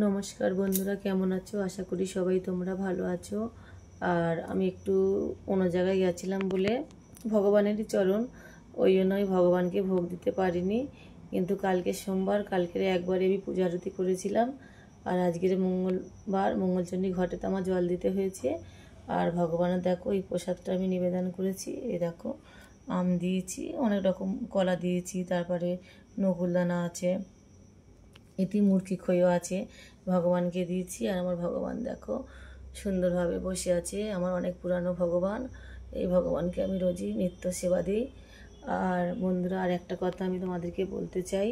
নমস্কার বন্ধুরা, কেমন আছো? আশা করি সবাই তোমরা ভালো আছো। আর আমি একটু অন্য জায়গায় গেছিলাম বলে ভগবানেরই চরণ, ওই জন্যই ভগবানকে ভোগ দিতে পারিনি। কিন্তু কালকে সোমবার, কালকের একবারে আমি পূজা আরতি করেছিলাম। আর আজকের মঙ্গলবার, মঙ্গলচণ্ডী ঘটেতে আমার জল দিতে হয়েছে। আর ভগবানের দেখো এই প্রসাদটা আমি নিবেদন করেছি। এই দেখো আম দিয়েছি, অনেক রকম কলা দিয়েছি, তারপরে নকুলদানা আছে, এটি মূর্তি খইও আছে, ভগবানকে দিয়েছি। আর আমার ভগবান দেখো সুন্দরভাবে বসে আছে, আমার অনেক পুরানো ভগবান। এই ভগবানকে আমি রোজই নিত্য সেবা দিই। আর বন্ধুরা, আর একটা কথা আমি তোমাদেরকে বলতে চাই,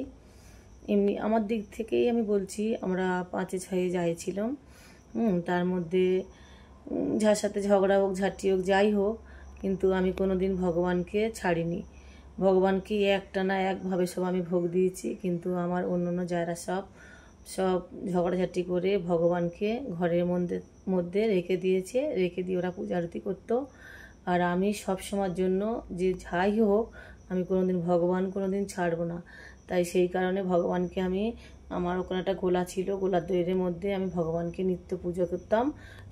এমনি আমার দিক থেকেই আমি বলছি, আমরা 5-6 যাইছিলাম। তার মধ্যে যার সাথে ঝগড়া হোক, ঝাঁটি হোক, যাই হোক, কিন্তু আমি কোনো দিন ভগবানকে ছাড়িনি। ভগবানকে একটানা একভাবে সব আমি ভোগ দিয়েছি। কিন্তু আমার অন্য যারা সব ঝগড়াঝাটি করে ভগবানকে ঘরের মধ্যে রেখে দিয়ে ওরা পূজা আরতি করতো। আর আমি সব সময়ের জন্য যে যাই হোক, আমি কোনোদিন ভগবান কোনোদিন ছাড়বো না। তাই সেই কারণে ভগবানকে আমি, আমার ওখানে একটা গোলা ছিল, গোলার দইয়ের মধ্যে আমি ভগবানকে নিত্য পুজো করতাম।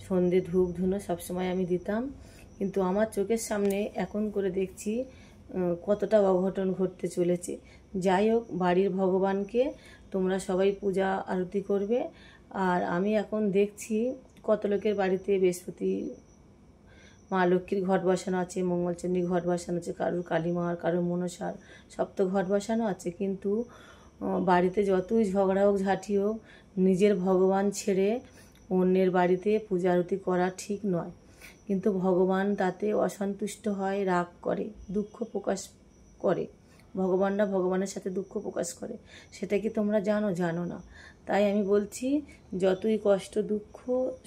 সন্ধে ধূপ ধুনো সবসময় আমি দিতাম। কিন্তু আমার চোখের সামনে এখন করে দেখছি কতটা অঘটন ঘটতে চলেছে। যাই হোক, বাড়ির ভগবানকে তোমরা সবাই পূজা আরতি করবে। আর আমি এখন দেখছি কত লোকের বাড়িতে বৃহস্পতি মা লক্ষ্মীর ঘট বসানো আছে, মঙ্গলচণ্ডী ঘট বসানো আছে, কারোর কালী মার, কারোর মনসার, সব তো ঘট বসানো আছে। কিন্তু বাড়িতে যতই ঝগড়া হোক, ঝাঁটি হোক, নিজের ভগবান ছেড়ে অন্যের বাড়িতে পূজা আরতি করা ঠিক নয়। কিন্তু ভগবান তাতে অসন্তুষ্ট হয়, রাগ করে, দুঃখ প্রকাশ করে। ভগবানরা ভগবানের সাথে দুঃখ প্রকাশ করে, সেটা কি তোমরা জানো না? তাই আমি বলছি, যতই কষ্ট দুঃখ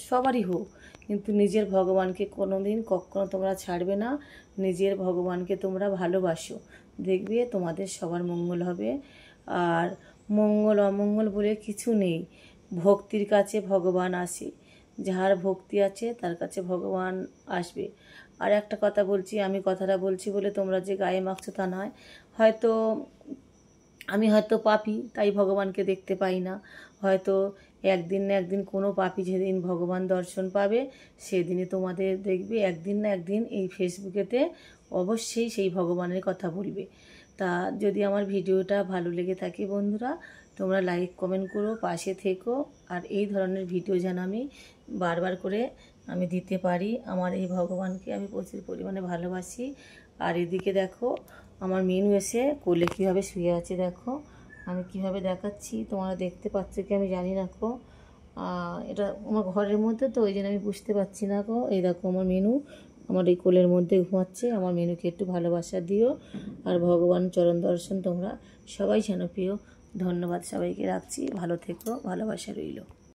সবারই হোক, কিন্তু নিজের ভগবানকে কোনোদিন কখনো তোমরা ছাড়বে না। নিজের ভগবানকে তোমরা ভালোবাসো, দেখবে তোমাদের সবার মঙ্গল হবে। আর মঙ্গল অমঙ্গল বলে কিছু নেই, ভক্তির কাছে ভগবান আসে। যার ভক্তি আছে তার কাছে ভগবান আসবে। আর একটা কথা বলছি, আমি কথাটা বলছি বলে তোমরা যে গায়ে মাখছো তা নয়। আমি হয়তো পাপী, তাই ভগবানকে দেখতে পাই না। হয়তো একদিন না একদিন কোনো পাপী যেদিন ভগবান দর্শন পাবে, সেদিনে তোমাদের দেখবে একদিন না একদিন এই ফেসবুকেতে অবশ্যই সেই ভগবানের কথা বলবে। তা যদি আমার ভিডিওটা ভালো লেগে থাকে বন্ধুরা, তোমরা লাইক কমেন্ট করো, পাশে থেকো। আর এই ধরনের ভিডিও যেন আমি বারবার করে আমি দিতে পারি। আমার এই ভগবানকে আমি প্রচুর পরিমাণে ভালোবাসি। আর এদিকে দেখো আমার মিনু এসে কোলে কীভাবে শুয়ে আছে, দেখো আমি কিভাবে দেখাচ্ছি, তোমরা দেখতে পাচ্ছ কি আমি জানি না গো। এটা আমার ঘরের মধ্যে তো, ওই জন্য আমি বুঝতে পারছি না গো। এই দেখো আমার মিনু আমার এই কোলের মধ্যে ঘুমাচ্ছে। আমার মিনুকে একটু ভালোবাসা দিও। আর ভগবান চরণ দর্শন তোমরা সবাই যেন পেও। ধন্যবাদ সবাইকে, রাখছি। ভালো থেকো, ভালোবাসা রইল।